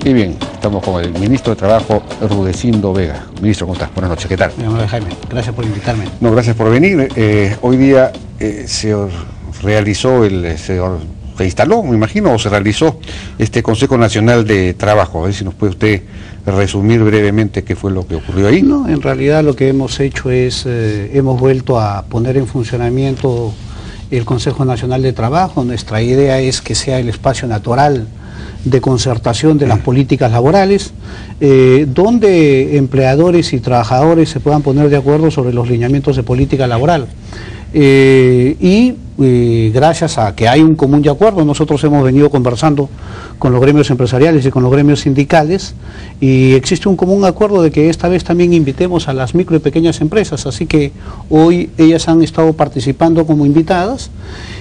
Y bien, estamos con el ministro de Trabajo, Rudecindo Vega. Ministro, ¿cómo estás? Buenas noches, ¿qué tal? Mi nombre es Jaime, gracias por invitarme. No, gracias por venir. Hoy día se realizó, se instaló, me imagino, o se realizó este Consejo Nacional de Trabajo. A ver si nos puede usted resumir brevemente qué fue lo que ocurrió ahí. No, en realidad lo que hemos hecho es, hemos vuelto a poner en funcionamiento el Consejo Nacional de Trabajo. Nuestra idea es que sea el espacio natural de concertación de las políticas laborales, donde empleadores y trabajadores se puedan poner de acuerdo sobre los lineamientos de política laboral. Gracias a que hay un común de acuerdo, nosotros hemos venido conversando con los gremios empresariales y con los gremios sindicales, y existe un común acuerdo de que esta vez también invitemos a las micro y pequeñas empresas, así que hoy ellas han estado participando como invitadas,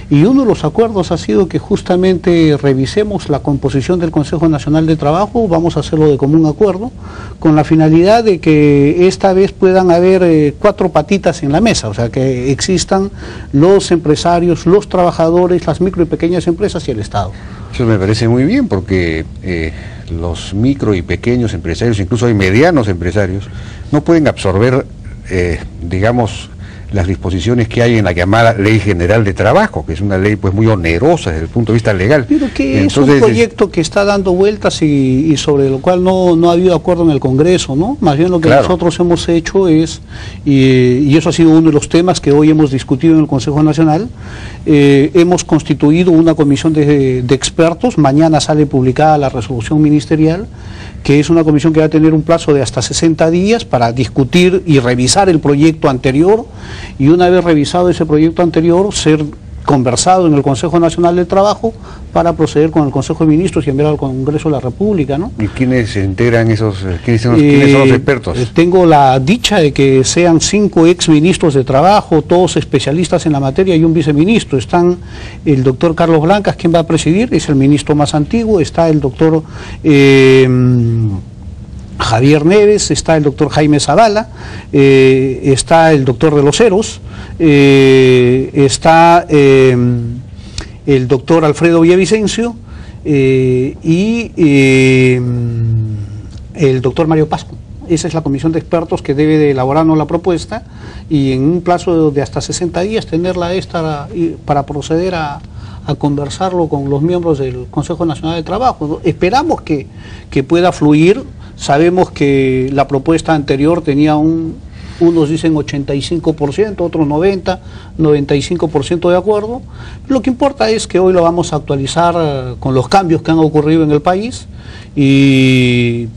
y uno de los acuerdos ha sido que justamente revisemos la composición del Consejo Nacional de Trabajo. Vamos a hacerlo de común acuerdo, con la finalidad de que esta vez puedan haber 4 patitas en la mesa, o sea, que existan los empresarios, los trabajadores, las micro y pequeñas empresas y el Estado. Eso me parece muy bien, porque los micro y pequeños empresarios, incluso hay medianos empresarios, no pueden absorber, digamos, las disposiciones que hay en la llamada Ley General de Trabajo, que es una ley pues muy onerosa desde el punto de vista legal. Pero que entonces, es un proyecto que está dando vueltas y sobre lo cual no ha habido acuerdo en el Congreso, ¿no? Más bien lo que nosotros hemos hecho es, y eso ha sido uno de los temas que hoy hemos discutido en el Consejo Nacional, hemos constituido una comisión de expertos. Mañana sale publicada la resolución ministerial, que es una comisión que va a tener un plazo de hasta 60 días para discutir y revisar el proyecto anterior, y una vez revisado ese proyecto anterior, ser conversado en el Consejo Nacional del Trabajo para proceder con el Consejo de Ministros y enviar al Congreso de la República, ¿no? ¿Y quiénes se integran quiénes son los expertos? Tengo la dicha de que sean 5 exministros de Trabajo, todos especialistas en la materia, y un viceministro. Están el doctor Carlos Blancas, quien va a presidir, es el ministro más antiguo. Está el doctor Javier Neves, está el doctor Jaime Zavala, está el doctor de los Heros, está el doctor Alfredo Villavicencio y el doctor Mario Pascu. Esa es la comisión de expertos que debe de elaborarnos la propuesta, y en un plazo de hasta 60 días tenerla para proceder a conversarlo con los miembros del Consejo Nacional de Trabajo. Esperamos que pueda fluir. Sabemos que la propuesta anterior tenía unos dicen 85%, otros 95% de acuerdo. Lo que importa es que hoy lo vamos a actualizar con los cambios que han ocurrido en el país, y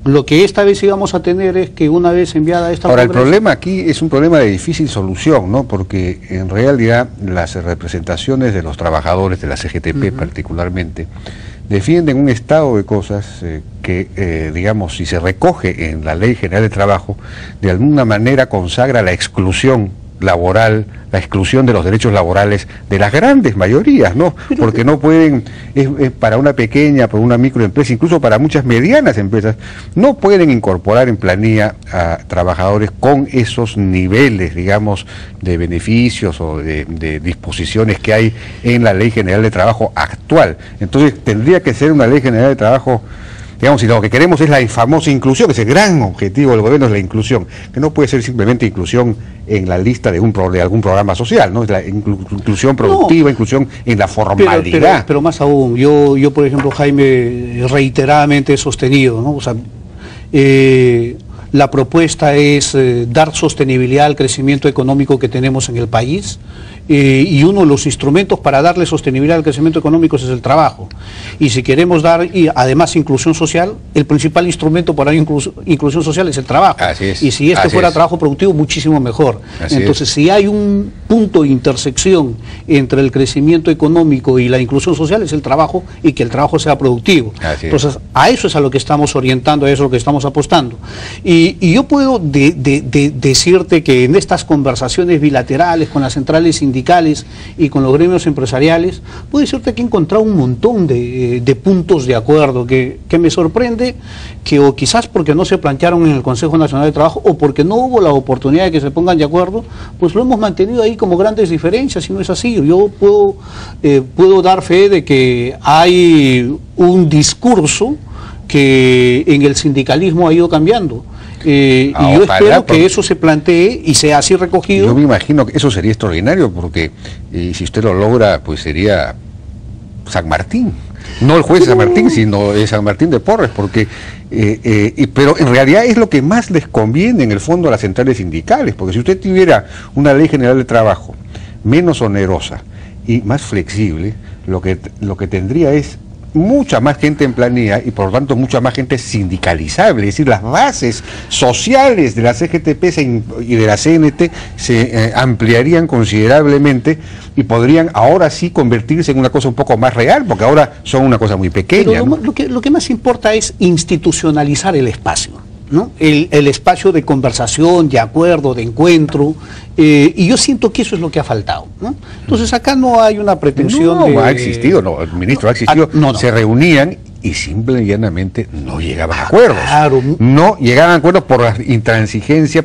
lo que esta vez íbamos a tener es que una vez enviada esta... Ahora, el problema aquí es un problema de difícil solución, ¿no? Porque en realidad las representaciones de los trabajadores, de la CGTP particularmente, defienden un estado de cosas que, digamos, si se recoge en la Ley General de Trabajo, de alguna manera consagra la exclusión laboral, la exclusión de los derechos laborales de las grandes mayorías, ¿no? Porque no pueden, para una pequeña, para una microempresa, incluso para muchas medianas empresas, no pueden incorporar en planilla a trabajadores con esos niveles, digamos, de beneficios o de disposiciones que hay en la Ley General de Trabajo actual. Entonces tendría que ser una Ley General de Trabajo, digamos, si lo que queremos es la famosa inclusión, que es el gran objetivo del gobierno, es la inclusión, que no puede ser simplemente inclusión en la lista de algún programa social, ¿no? Es la inclusión productiva, inclusión en la formalidad. Pero más aún, yo por ejemplo, Jaime, reiteradamente he sostenido, ¿no? O sea, la propuesta es dar sostenibilidad al crecimiento económico que tenemos en el país, y uno de los instrumentos para darle sostenibilidad al crecimiento económico es el trabajo. Y si queremos dar además inclusión social, el principal instrumento para inclusión social es el trabajo. Así es, y si fuera trabajo productivo, muchísimo mejor. Entonces, si hay un punto de intersección entre el crecimiento económico y la inclusión social, es el trabajo, y que el trabajo sea productivo. Entonces, a eso es a lo que estamos orientando, a eso es lo que estamos apostando. Y yo puedo decirte que en estas conversaciones bilaterales con las centrales sindicales y con los gremios empresariales, puedo decirte que he encontrado un montón de puntos de acuerdo que me sorprende, que o quizás porque no se plantearon en el Consejo Nacional de Trabajo, o porque no hubo la oportunidad de que se pongan de acuerdo, pues lo hemos mantenido ahí como grandes diferencias, y no es así. Yo puedo dar fe de que hay un discurso que en el sindicalismo ha ido cambiando. Y yo espero que eso se plantee y sea así recogido. Yo me imagino que eso sería extraordinario, porque si usted lo logra, pues sería San Martín. No el juez de San Martín, sino San Martín de Porres, porque pero en realidad es lo que más les conviene en el fondo a las centrales sindicales, porque si usted tuviera una ley general de trabajo menos onerosa y más flexible, lo que tendría es mucha más gente en planilla y por lo tanto mucha más gente sindicalizable, es decir, las bases sociales de la CGTP y de la CNT se ampliarían considerablemente y podrían ahora sí convertirse en una cosa un poco más real, porque ahora son una cosa muy pequeña. Pero lo que más importa es institucionalizar el espacio, ¿no? El espacio de conversación, de acuerdo, de encuentro, y yo siento que eso es lo que ha faltado, ¿no? Entonces acá no hay una pretensión no ha existido, no, el ministro ha existido, se reunían y simple y llanamente no llegaban a acuerdos. Claro. No llegaban a acuerdos por la intransigencia,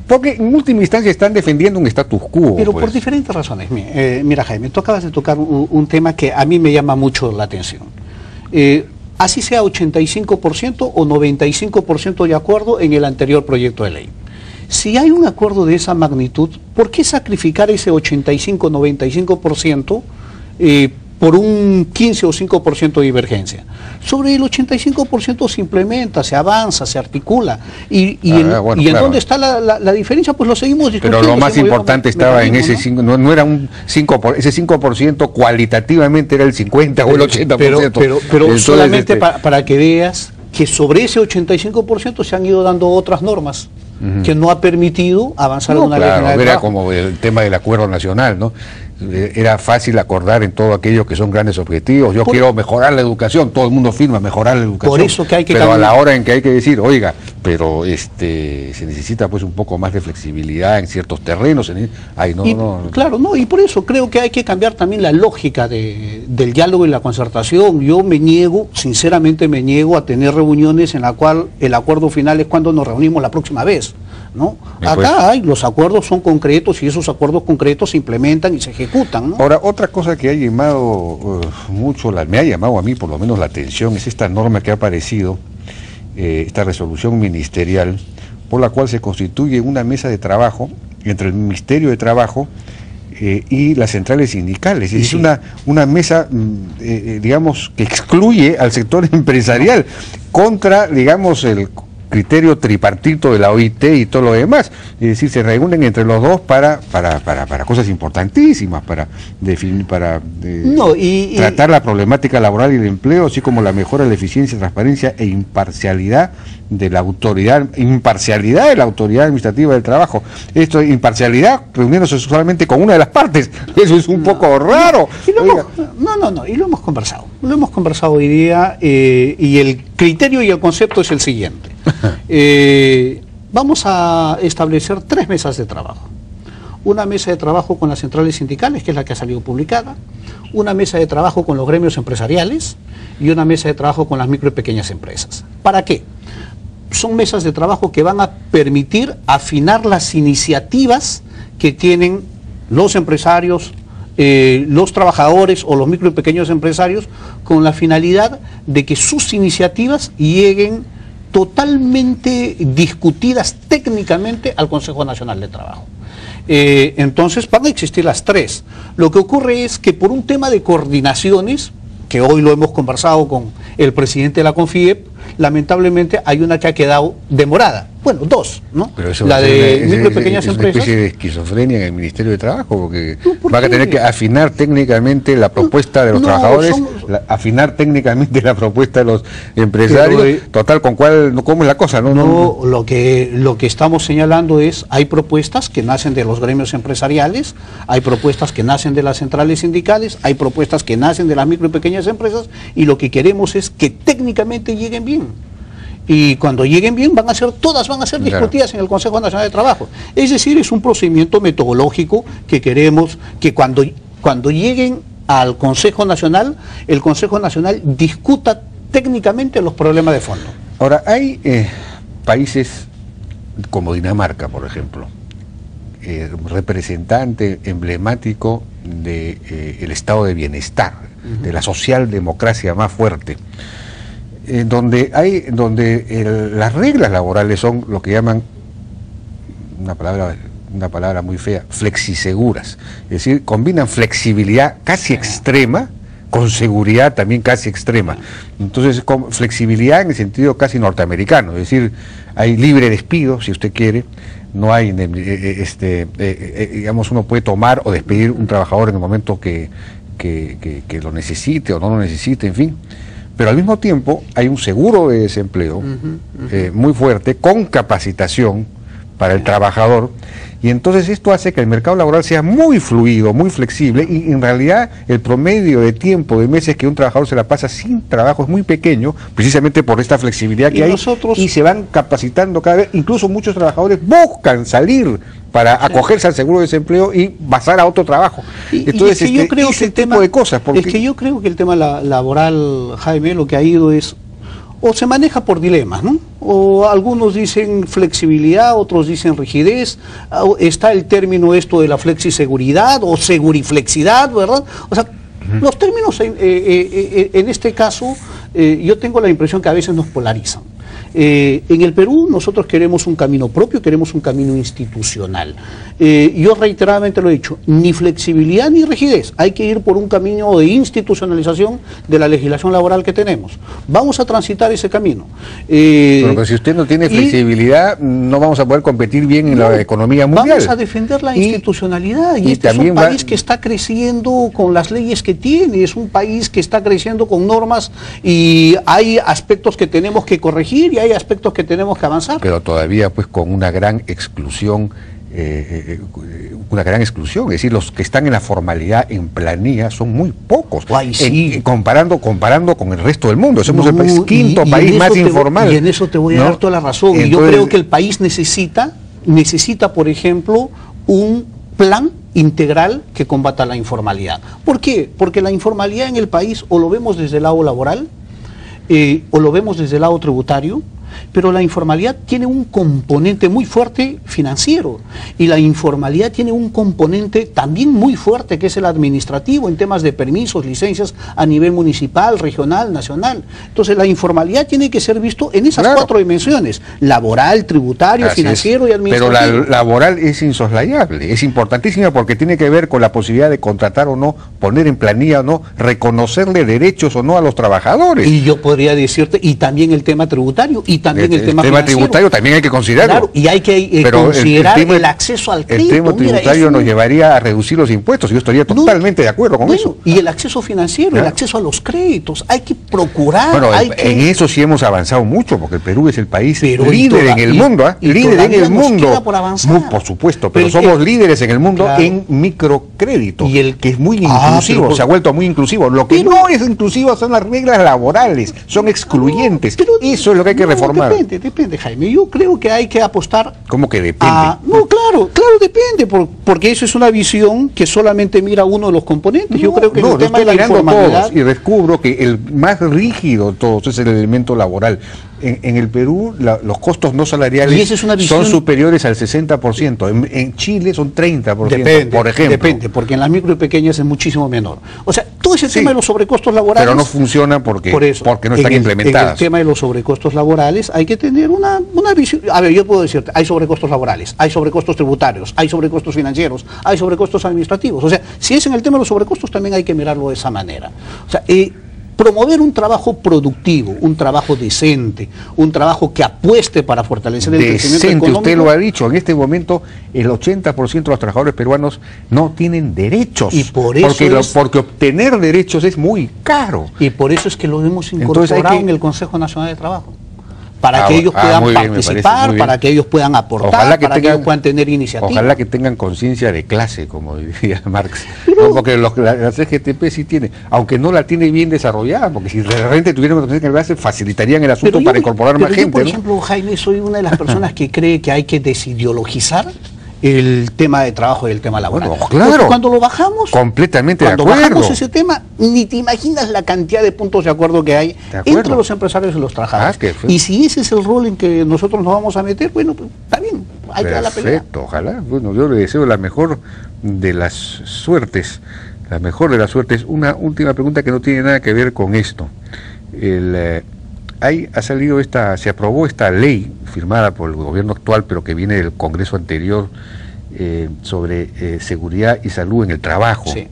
porque en última instancia están defendiendo un status quo. Pero por diferentes razones. Mira, Jaime, tú acabas de tocar un tema que a mí me llama mucho la atención. Así sea 85% o 95% de acuerdo en el anterior proyecto de ley. Si hay un acuerdo de esa magnitud, ¿por qué sacrificar ese 85-95% por un 15 o 5% de divergencia? Sobre el 85% se implementa, se avanza, se articula. ¿En dónde está la diferencia? Pues lo seguimos discutiendo. Pero lo más importante estaba en ese 5%, no era un 5%, ese 5% cualitativamente era el 50 o el 80%. Pero entonces, solamente para que veas que sobre ese 85% se han ido dando otras normas que no ha permitido avanzar en una ley general de trabajo. Era como el tema del acuerdo nacional, ¿no? Era fácil acordar en todo aquello que son grandes objetivos. Yo quiero mejorar la educación, todo el mundo firma mejorar la educación. Por eso que hay que pero cambiar. A la hora en que hay que decir, oiga, pero se necesita pues un poco más de flexibilidad en ciertos terrenos. Claro, no, y por eso creo que hay que cambiar también la lógica del diálogo y la concertación. Yo sinceramente me niego a tener reuniones en la cual el acuerdo final es cuando nos reunimos la próxima vez, ¿no? Acá los acuerdos son concretos y esos acuerdos concretos se implementan y se ejecutan, ¿no? Ahora, otra cosa que ha llamado me ha llamado a mí por lo menos la atención, es esta norma que ha aparecido, esta resolución ministerial, por la cual se constituye una mesa de trabajo entre el Ministerio de Trabajo y las centrales sindicales. Es decir, una mesa, digamos, que excluye al sector empresarial contra, digamos, el criterio tripartito de la OIT y todo lo demás. Es decir, se reúnen entre los dos para cosas importantísimas, para definir, tratar la problemática laboral y el empleo, así como la mejora de la eficiencia, transparencia e imparcialidad de la autoridad administrativa del trabajo. Esto de imparcialidad, reuniéndose solamente con una de las partes, eso es un poco raro. Y lo hemos conversado hoy día, y el criterio y el concepto es el siguiente. Vamos a establecer 3 mesas de trabajo. Una mesa de trabajo con las centrales sindicales, que es la que ha salido publicada, una mesa de trabajo con los gremios empresariales y una mesa de trabajo con las micro y pequeñas empresas. ¿Para qué? Son mesas de trabajo que van a permitir afinar las iniciativas que tienen los empresarios, los trabajadores o los micro y pequeños empresarios, con la finalidad de que sus iniciativas lleguen totalmente discutidas técnicamente al Consejo Nacional de Trabajo. Entonces van a existir las 3. Lo que ocurre es que por un tema de coordinaciones, que hoy lo hemos conversado con el presidente de la CONFIEP, lamentablemente hay una que ha quedado demorada. Bueno, 2, ¿no? Pero eso la de micro y pequeñas empresas. Es una especie de esquizofrenia en el Ministerio de Trabajo, porque van a tener que afinar técnicamente la propuesta de los trabajadores, afinar técnicamente la propuesta de los empresarios, total, ¿cómo es la cosa? Lo que estamos señalando es, hay propuestas que nacen de los gremios empresariales, hay propuestas que nacen de las centrales sindicales, hay propuestas que nacen de las micro y pequeñas empresas, y lo que queremos es que técnicamente lleguen bien. Y cuando lleguen bien todas van a ser discutidas en el Consejo Nacional de Trabajo. Es decir, es un procedimiento metodológico que queremos que cuando lleguen al Consejo Nacional, el Consejo Nacional discuta técnicamente los problemas de fondo. Ahora, hay países como Dinamarca, por ejemplo, representante emblemático del estado de bienestar, de la socialdemocracia más fuerte. donde las reglas laborales son lo que llaman, una palabra muy fea, flexiseguras. Es decir, combinan flexibilidad casi extrema con seguridad también casi extrema. Entonces, con flexibilidad en el sentido casi norteamericano, es decir, hay libre despido, si usted quiere, no hay, digamos, uno puede tomar o despedir un trabajador en el momento que lo necesite o no lo necesite, en fin. Pero al mismo tiempo hay un seguro de desempleo muy fuerte, con capacitación para el trabajador, y entonces esto hace que el mercado laboral sea muy fluido, muy flexible, y en realidad el promedio de tiempo de meses que un trabajador se la pasa sin trabajo es muy pequeño, precisamente por esta flexibilidad que hay, y se van capacitando cada vez. Incluso muchos trabajadores buscan salir para acogerse al seguro de desempleo y pasar a otro trabajo. Entonces, es que yo creo que el tema de cosas, es que yo creo que el tema laboral, Jaime, lo que ha ido es, o se maneja por dilemas, ¿no? O algunos dicen flexibilidad, otros dicen rigidez, está el término esto de la flexiseguridad o seguriflexidad, ¿verdad? O sea, los términos en este caso, yo tengo la impresión que a veces nos polarizan. En el Perú nosotros queremos un camino propio, queremos un camino institucional. Yo reiteradamente lo he dicho, ni flexibilidad ni rigidez, hay que ir por un camino de institucionalización de la legislación laboral que tenemos. Vamos a transitar ese camino. Pero si usted no tiene flexibilidad, no vamos a poder competir bien en la economía mundial. Vamos a defender la institucionalidad, y este es un país que está creciendo con las leyes que tiene, es un país que está creciendo con normas, y hay aspectos que tenemos que corregir y hay aspectos que tenemos que avanzar. Pero todavía pues con una gran exclusión, es decir, los que están en la formalidad en planilla son muy pocos. Ay, sí. Comparando con el resto del mundo. Somos el quinto país más informal. Y en eso te voy a dar toda la razón. Entonces, yo creo que el país necesita, por ejemplo, un plan integral que combata la informalidad. ¿Por qué? Porque la informalidad en el país o lo vemos desde el lado laboral, o lo vemos desde el lado tributario, pero la informalidad tiene un componente muy fuerte financiero, y la informalidad tiene un componente también muy fuerte que es el administrativo, en temas de permisos, licencias a nivel municipal, regional, nacional. Entonces la informalidad tiene que ser visto en esas cuatro dimensiones: laboral, tributario, financiero y administrativo. Pero la laboral es insoslayable, es importantísima porque tiene que ver con la posibilidad de contratar o no, poner en planilla o no, reconocerle derechos o no a los trabajadores. Y yo podría decirte, y también el tema tributario, y también el tema tributario también hay que considerarlo. Claro, y hay que considerar el acceso al crédito. El tema tributario nos llevaría a reducir los impuestos, yo estaría totalmente de acuerdo con eso. Y el acceso financiero, el acceso a los créditos, hay que procurar. Bueno, en eso sí hemos avanzado mucho, porque el Perú es el país líder en el mundo, líder en el mundo. Por supuesto, pero somos líderes en el mundo en microcrédito, que es muy inclusivo, se ha vuelto muy inclusivo. Lo que no es inclusivo son las reglas laborales, son excluyentes. Eso es lo que hay que reformar. Depende, Jaime. Yo creo que hay que apostar. ¿Cómo que depende? No, claro depende, porque eso es una visión que solamente mira uno de los componentes. Yo creo que el tema de la informalidad, y descubro que el más rígido de todos es el elemento laboral. En el Perú los costos no salariales son superiores al 60%, en Chile son 30%, por ejemplo. Depende, porque en las micro y pequeñas es muchísimo menor. O sea, todo ese tema de los sobrecostos laborales... Pero no funciona porque no están implementadas. En el tema de los sobrecostos laborales hay que tener una visión. A ver, yo puedo decirte, hay sobrecostos laborales, hay sobrecostos tributarios, hay sobrecostos financieros, hay sobrecostos administrativos. O sea, si es en el tema de los sobrecostos, también hay que mirarlo de esa manera. O sea, promover un trabajo productivo, un trabajo decente, un trabajo que apueste para fortalecer el crecimiento económico. Usted lo ha dicho, en este momento el 80% de los trabajadores peruanos no tienen derechos, y por eso porque obtener derechos es muy caro. Y por eso es que lo hemos incorporado en el Consejo Nacional de Trabajo. Para que ellos puedan participar, para que ellos puedan aportar, para que ellos puedan tener iniciativa. Ojalá que tengan conciencia de clase, como diría Marx. Porque la CGTP sí tiene, aunque no la tiene bien desarrollada, porque si de repente tuvieran conciencia de clase, facilitarían el asunto para incorporar más gente. Yo, por ejemplo, Jaime, soy una de las personas que cree que hay que desideologizar el tema de trabajo y el tema laboral. Bueno, claro. Porque cuando lo bajamos, completamente de acuerdo. Cuando bajamos ese tema, ni te imaginas la cantidad de puntos de acuerdo que hay entre los empresarios y los trabajadores. Y si ese es el rol en que nosotros nos vamos a meter, bueno, pues está bien, hay que dar la pelea. Perfecto, ojalá. Bueno, yo le deseo la mejor de las suertes. La mejor de las suertes. Una última pregunta que no tiene nada que ver con esto. se aprobó esta ley firmada por el gobierno actual, pero que viene del Congreso anterior, sobre seguridad y salud en el trabajo, sí,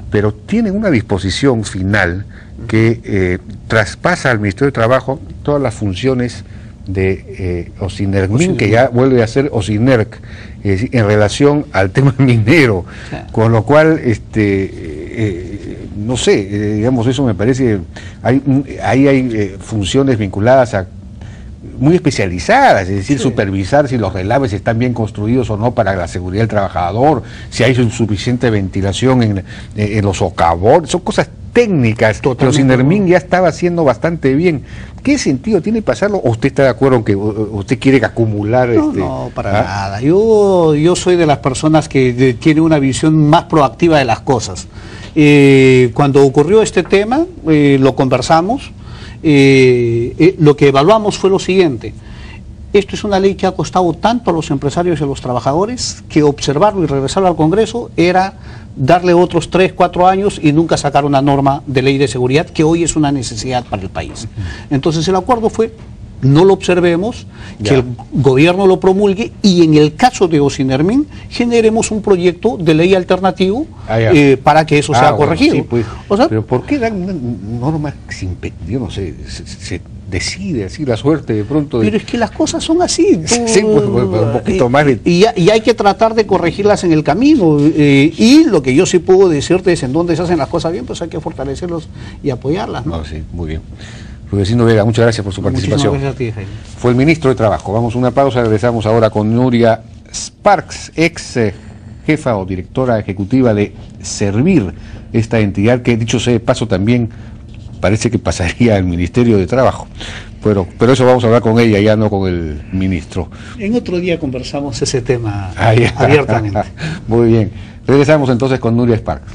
pero tiene una disposición final que traspasa al Ministerio de Trabajo todas las funciones de Osinermin, que ya vuelve a ser Osinerc, en relación al tema minero, sí, con lo cual no sé, digamos, eso me parece, hay funciones vinculadas a muy especializadas, es decir, sí, supervisar si los relaves están bien construidos o no para la seguridad del trabajador, si hay suficiente ventilación en los socavones, son cosas técnicas. Totalmente. Pero Sinermin ya estaba haciendo bastante bien. ¿Qué sentido tiene pasarlo? ¿O usted está de acuerdo en que usted quiere acumular? No, para nada. Yo soy de las personas que tiene una visión más proactiva de las cosas. Cuando ocurrió este tema, lo conversamos. Lo que evaluamos fue lo siguiente: esto es una ley que ha costado tanto a los empresarios y a los trabajadores que observarlo y regresarlo al Congreso era darle otros 3, 4 años y nunca sacar una norma de ley de seguridad que hoy es una necesidad para el país. Entonces el acuerdo fue: no lo observemos, que el gobierno lo promulgue, y en el caso de Osinermin generemos un proyecto de ley alternativo para que eso sea corregido. Sí, pues, o sea, pero ¿por qué dan una norma sin, yo no sé, se decide así la suerte de pronto? Pero es que las cosas son así. Sí, pues, un poquito más de... y hay que tratar de corregirlas en el camino. Y lo que yo sí puedo decirte es: en donde se hacen las cosas bien, pues hay que fortalecerlos y apoyarlas, ¿no? Sí, muy bien. Rudecindo Vega, muchas gracias por su participación. Muchísimas gracias a ti, Jaime. Fue el ministro de Trabajo. Vamos a una pausa, regresamos ahora con Nuria Sparks, ex jefa o directora ejecutiva de Servir, esta entidad que, dicho sea de paso, también parece que pasaría al Ministerio de Trabajo. Pero eso vamos a hablar con ella, ya no con el ministro. En otro día conversamos ese tema abiertamente. Muy bien. Regresamos entonces con Nuria Sparks.